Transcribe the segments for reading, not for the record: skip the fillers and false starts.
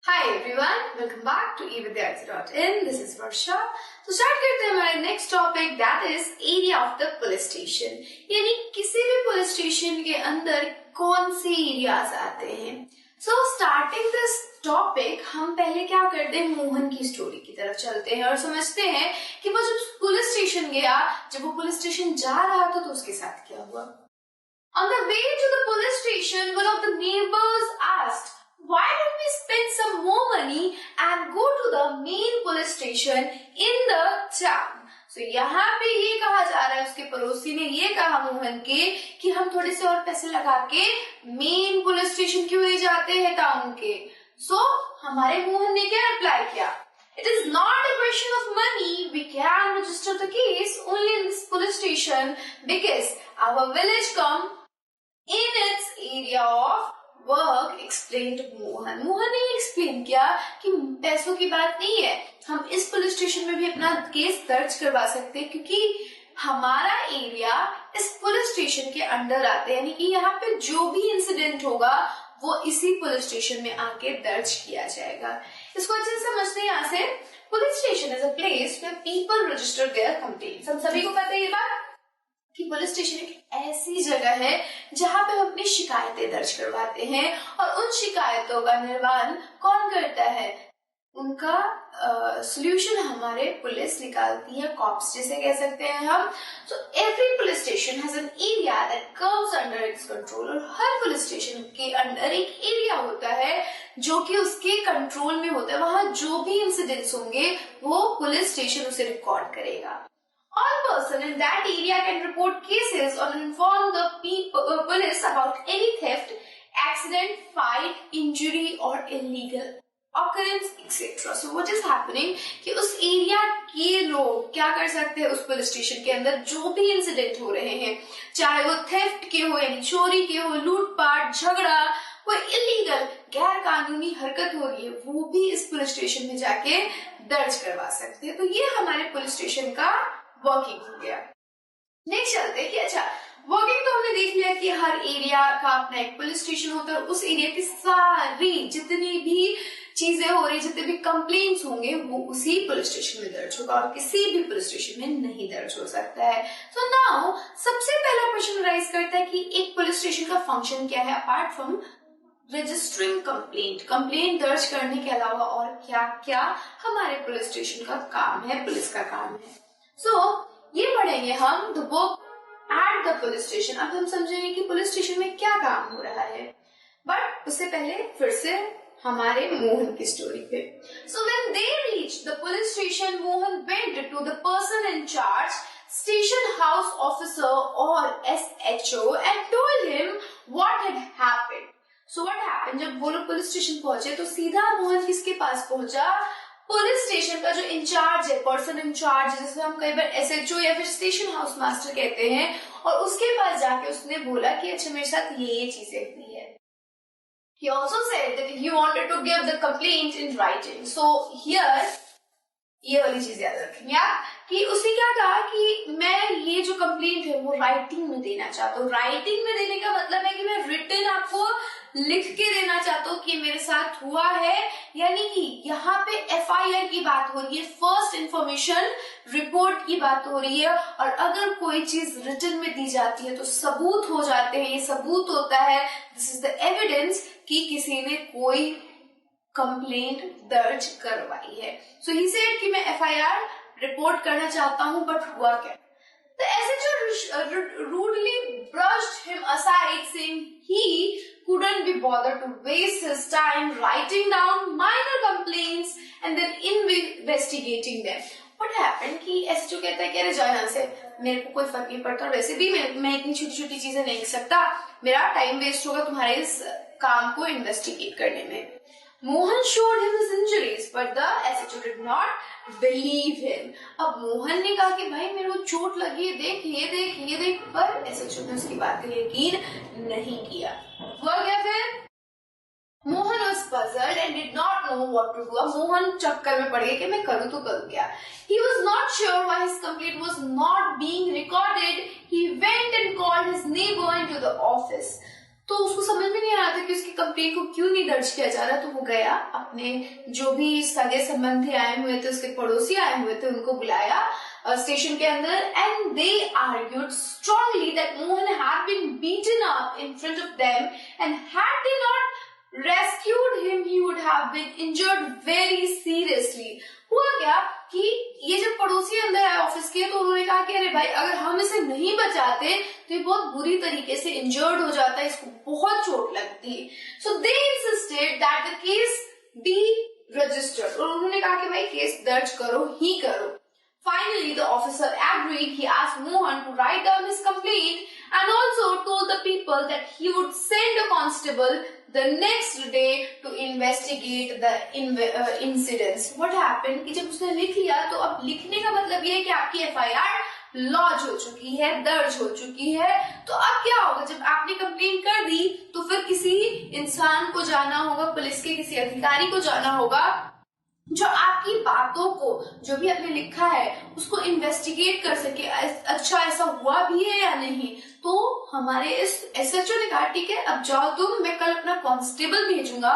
Hi everyone, welcome back to evidyarthi.in. This is Varsha. तो start करते हैं हमारा next topic that is area of the police station, यानी किसी भी पुलिस स्टेशन के अंदर कौन से एरियाज आते हैं. सो स्टार्टिंग दिस टॉपिक हम पहले क्या करते हैं, मोहन की स्टोरी की तरफ चलते हैं और समझते हैं कि वो जब पुलिस स्टेशन गया, जब वो पुलिस स्टेशन जा रहा था तो उसके साथ क्या हुआ. On the way to the police station, one of the neighbors asked, why don't we spend some more money and go to the main police station in the town? So यहाँ पे ये कहा जा रहा है, उसके पड़ोसी ने ये कहा मोहन के कि हम थोड़े से और पैसे लगा के मेन पुलिस स्टेशन क्यों नहीं जाते हैं टाउन के. So हमारे मोहन ने क्या रिप्लाई किया, it is not a question of money, we can register the case only in this police station because our village come in its area of work. Explain Mohan ने एक्सप्लेन किया कि पैसों की बात नहीं है, हम इस पुलिस स्टेशन में भी अपना केस दर्ज करवा सकते हैं क्योंकि हमारा एरिया इस पुलिस स्टेशन के अंडर आते हैं, यानी कि यहाँ पे जो भी इंसिडेंट होगा वो इसी पुलिस स्टेशन में आके दर्ज किया जाएगा. इसको अच्छे से समझते हैं. यहाँ से police station is a place where people register their complaints. हम सभी को पता है ये बात कि पुलिस स्टेशन एक ऐसी जगह है जहां पे हम अपनी शिकायतें दर्ज करवाते हैं और उन शिकायतों का निर्वाहन कौन करता है, उनका सॉल्यूशन हमारे पुलिस निकालती है, कॉप्स जिसे कह सकते हैं हम. So every police station has an area that comes under its control. और हर पुलिस स्टेशन के अंदर एक एरिया होता है जो कि उसके कंट्रोल में होता है. वहां जो भी इंसिडेंट्स होंगे वो पुलिस स्टेशन उसे रिकॉर्ड करेगा. All person in that area can report cases or inform the police about any theft, accident, fight, injury or illegal occurrence, etc. So what is happening कि उस एरिया के लोग क्या कर सकते हैं, उस पुलिस स्टेशन के अंदर जो भी इंसिडेंट हो रहे हैं, चाहे वो थेफ्ट के हो यानी चोरी के हो, लूटपाट, झगड़ा, कोई इलीगल गैर कानूनी हरकत हो रही है, वो भी इस पुलिस स्टेशन में जाके दर्ज करवा सकते हैं. तो ये हमारे पुलिस स्टेशन का वर्किंग हो गया. नेक्स्ट चलते हैं कि अच्छा वर्किंग तो हमने देख लिया कि हर एरिया का अपना एक पुलिस स्टेशन होता है और उस एरिया की सारी जितनी भी चीजें हो रही, जितने भी कंप्लेंट्स होंगे वो उसी पुलिस स्टेशन में दर्ज होगा और किसी भी पुलिस स्टेशन में नहीं दर्ज हो सकता है. तो नाउ सबसे पहला क्वेश्चन राइज करता है कि एक पुलिस स्टेशन का फंक्शन क्या है अपार्ट फ्रॉम रजिस्टरिंग कंप्लेंट दर्ज करने के अलावा और क्या क्या हमारे पुलिस स्टेशन का काम है, पुलिस का काम है. सो ये पढ़ेंगे हम the work at the police station. अब हम समझेंगे कि पुलिस स्टेशन में क्या काम हो रहा है, बट उससे पहले फिर से हमारे मोहन की स्टोरी पे. So when they reach the police station, Mohan went to the person in charge, station house officer और SHO and told him what had happened. So what happened, जब वो लोग पुलिस स्टेशन पहुंचे तो सीधा मोहन किसके पास पहुंचा, पुलिस स्टेशन का जो इंचार्ज है, पर्सन इंचार्ज, जिसे हम कई बार SHO या फिर स्टेशन हाउस मास्टर कहते हैं, और उसके पास जाके उसने बोला कि अच्छा मेरे साथ ये चीजें हुई है. He also said that he wanted to give the complaint in writing. So here ये वाली चीज याद रखेंगे आप कि उसने क्या कहा कि मैं ये जो कंप्लेंट है वो राइटिंग में देना चाहता हूँ. राइटिंग में देने का मतलब है कि मैं रिटन आपको लिख के देना चाहता हूँ कि मेरे साथ हुआ है, यानी कि यहाँ पे FIR की बात हो रही है, फर्स्ट इंफॉर्मेशन रिपोर्ट की बात हो रही है. और अगर कोई चीज रिटन में दी जाती है तो सबूत हो जाते हैं, ये सबूत होता है, दिस इज द एविडेंस कि किसी ने कोई कंप्लेंट दर्ज करवाई है. सो ही सेड कि मैं FIR रिपोर्ट करना चाहता हूं, बट हुआ क्या. तो SHO rudely brushed him aside, saying he couldn't be bothered to waste his time writing down minor complaints and then investigating them. What happened कि SHO कहता है कि अरे जाओ यहाँ से, मेरे को कोई फर्क नहीं पड़ता, वैसे भी मैं इतनी छोटी छोटी चीजें नहीं कर सकता, मेरा टाइम वेस्ट होगा तुम्हारे इस काम को इन्वेस्टिगेट करने में. Mohan showed him his injuries, but the SHO did not believe him. अब मोहन ने कहा कि भाई मेरे को चोट लगी है, देख ये देख, पर SHO ने उसकी बात का यकीन नहीं किया. हुआ क्या फिर, Mohan was puzzled and did not know what to do. अब मोहन चक्कर में पड़ गया कि मैं करूँ तो करूँ क्या. He was not sure why his complaint was not being recorded. He went and called his neighbor into the office. तो उसको समझ में नहीं आ रहा था कि उसकी कंप्लेन को क्यों नहीं दर्ज किया जा रहा। तो वो गया, अपने जो भी सगे संबंधी आए हुए थे, उसके पड़ोसी आए हुए थे, उनको बुलाया स्टेशन के अंदर, and they argued strongly that Mohan had been beaten up in front of them and had they not rescued him he would have been injured very seriously. हुआ क्या कि ये जब पड़ोसी अंदर आए ऑफिस के, तो उन्होंने कहा कि अरे भाई, अगर हम इसे नहीं बचाते तो ये बहुत बुरी तरीके से इंजर्ड हो जाता है, इसको बहुत चोट लगती है। So they insisted that the case be registered, और उन्होंने कहा कि भाई केस दर्ज करो ही करो। Finally, the officer agreed. He asked Mohan to write down his complaint and also told the people that he would send a constable the next day to investigate the incidents. What happened? कि जब उसने लिख लिया, तो अब लिखने का मतलब ये है कि आपकी FIR लॉन्च हो चुकी है, दर्ज हो चुकी है। तो अब क्या होगा, जब आपने कंप्लेंट कर दी तो फिर किसी इंसान को जाना होगा, पुलिस के किसी अधिकारी को जाना होगा जो आपकी बातों को, जो भी आपने लिखा है, उसको इन्वेस्टिगेट कर सके, अच्छा ऐसा हुआ भी है या नहीं। तो हमारे इस SHO ने कहा ठीक है, अब जाओ तुम, मैं कल अपना कांस्टेबल भेजूंगा,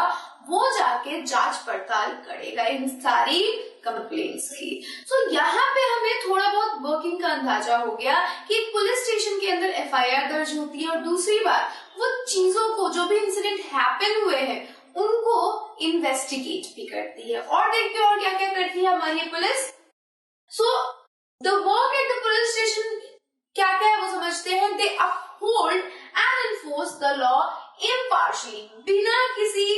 वो जाके जांच पड़ताल करेगा इन सारी कंप्लेंट्स की। सो यहाँ पे हमें थोड़ा बहुत वर्किंग का अंदाजा हो गया कि एक पुलिस स्टेशन के अंदर FIR दर्ज होती है, और दूसरी बात वो चीजों को, जो भी इंसिडेंट हैपन हुए हैं, उनको इन्वेस्टिगेट भी करती है। और देखते हैं और क्या क्या करती है हमारी police. So the work at the police station क्या क्या है वो समझते हैं। They uphold and enforce the law impartially, बिना किसी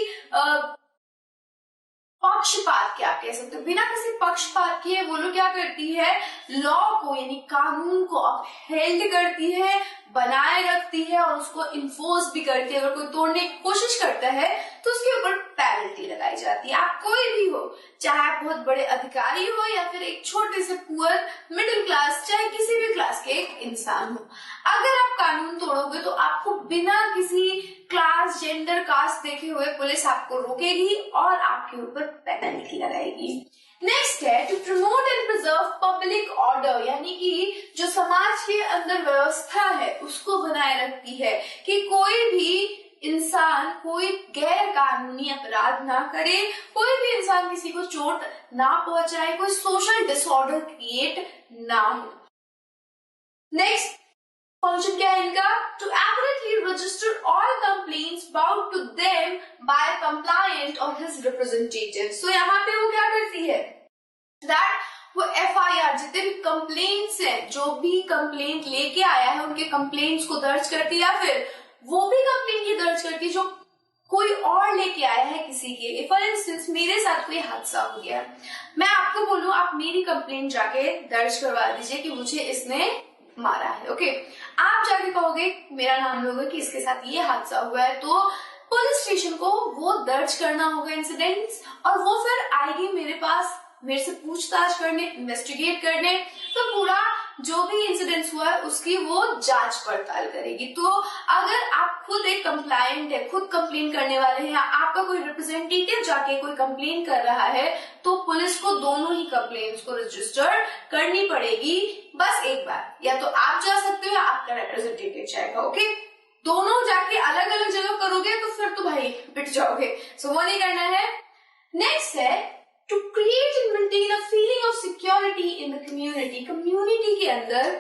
पक्षपात के, आप कह सकते हो बिना किसी पक्षपात के वो लोग क्या करती है, लॉ को यानी कानून को अपहेल्ड करती है, बनाए रखती है, और उसको इन्फोर्स भी करती है। अगर कोई तोड़ने की कोशिश करता है तो उसके ऊपर पेनल्टी लगाई जाती है। आप कोई भी हो, चाहे आप बहुत बड़े अधिकारी हो या फिर एक छोटे से पुअर मिडिल क्लास, चाहे किसी भी क्लास के एक इंसान हो, अगर आप कानून तोड़ोगे तो आपको बिना किसी क्लास, जेंडर, कास्ट देखे हुए पुलिस आपको रोकेगी और आपके ऊपर पेनल्टी लगाएगी। नेक्स्ट है to promote and preserve public order, यानी कि जो समाज के अंदर व्यवस्था है उसको बनाए रखती है कि कोई भी इंसान कोई गैर कानूनी अपराध ना करे, कोई भी इंसान किसी को चोट ना पहुंचाए, कोई सोशल डिसऑर्डर क्रिएट ना हो। नेक्स्ट फंक्शन क्या है इनका, to accurately register all complaints bout to them by complainant और हिज रिप्रेजेंटेटिव। सो यहाँ पे वो क्या करती है, दैट वो FIR जितने भी कंप्लेंट्स हैं, जो भी कंप्लेंट लेके आया है उनके कंप्लेंट्स को दर्ज करती है, या फिर वो भी कंप्लेंट की दर्ज करती है जो कोई और लेके आया है किसी के लिए। फॉर इंस्टेंस मेरे साथ कोई हादसा हो गया, मैं आपको बोलूं आप मेरी कंप्लेंट जाके दर्ज करवा दीजिए कि मुझे इसने मारा है, ओके। आप जाके कहोगे, मेरा नाम लोगे कि इसके साथ ये हादसा हुआ है, तो पुलिस स्टेशन को वो दर्ज करना होगा इंसिडेंट्स, और वो फिर आएगी मेरे पास, मेरे से पूछताछ करने, इन्वेस्टिगेट करने, तो पूरा जो भी इंसिडेंट्स हुआ है उसकी वो जांच पड़ताल करेगी। तो अगर आप खुद एक कंप्लायंट है, खुद कंप्लेन करने वाले हैं, आपका कोई रिप्रेजेंटेटिव जाके कोई कंप्लेन कर रहा है, तो पुलिस को दोनों ही कंप्लेन्स को रजिस्टर करनी पड़ेगी बस एक बार। या तो आप जा सकते हो या आपका रिप्रेजेंटेटिव जाएगा, ओके। दोनों जाके अलग अलग जगह करोगे तो फिर तो भाई पिट जाओगे, सो वो नहीं करना है। नेक्स्ट है to create and maintain a feeling of security in the community। Community के अंदर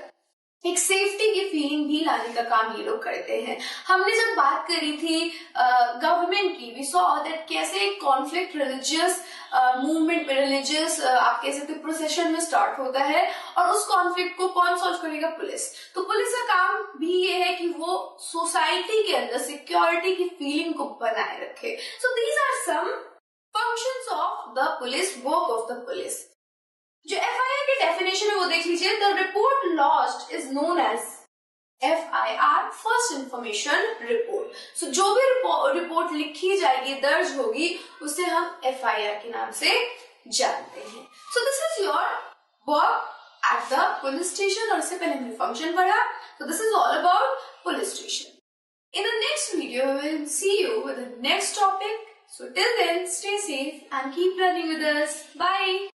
एक सेफ्टी की फीलिंग भी लाने का काम ये लोग करते हैं। हमने जब बात करी थी गवर्नमेंट की, वी सॉ दैट कैसे कॉन्फ्लिक्ट रिलीजियस मूवमेंट में, रिलीजियस आप कह सकते प्रोसेशन में स्टार्ट होता है, और उस कॉन्फ्लिक्ट को कौन सॉल्व करेगा, पुलिस। तो पुलिस का काम भी ये है कि वो सोसाइटी के अंदर सिक्योरिटी की फीलिंग को बनाए रखे। So these are some functions of the police, work of the police। जो FIR की डेफिनेशन है वो देख लीजिए। The report lodged is known as FIR, First Information Report। So जो भी रिपोर्ट लिखी जाएगी, दर्ज होगी, उसे हम FIR के नाम से जानते हैं। So this is your work at the police station, और इससे पहले हमने फंक्शन पढ़ा। So this is all about police station। In the next video, we will see you with the next topic। So till then, stay safe and keep running with us. Bye.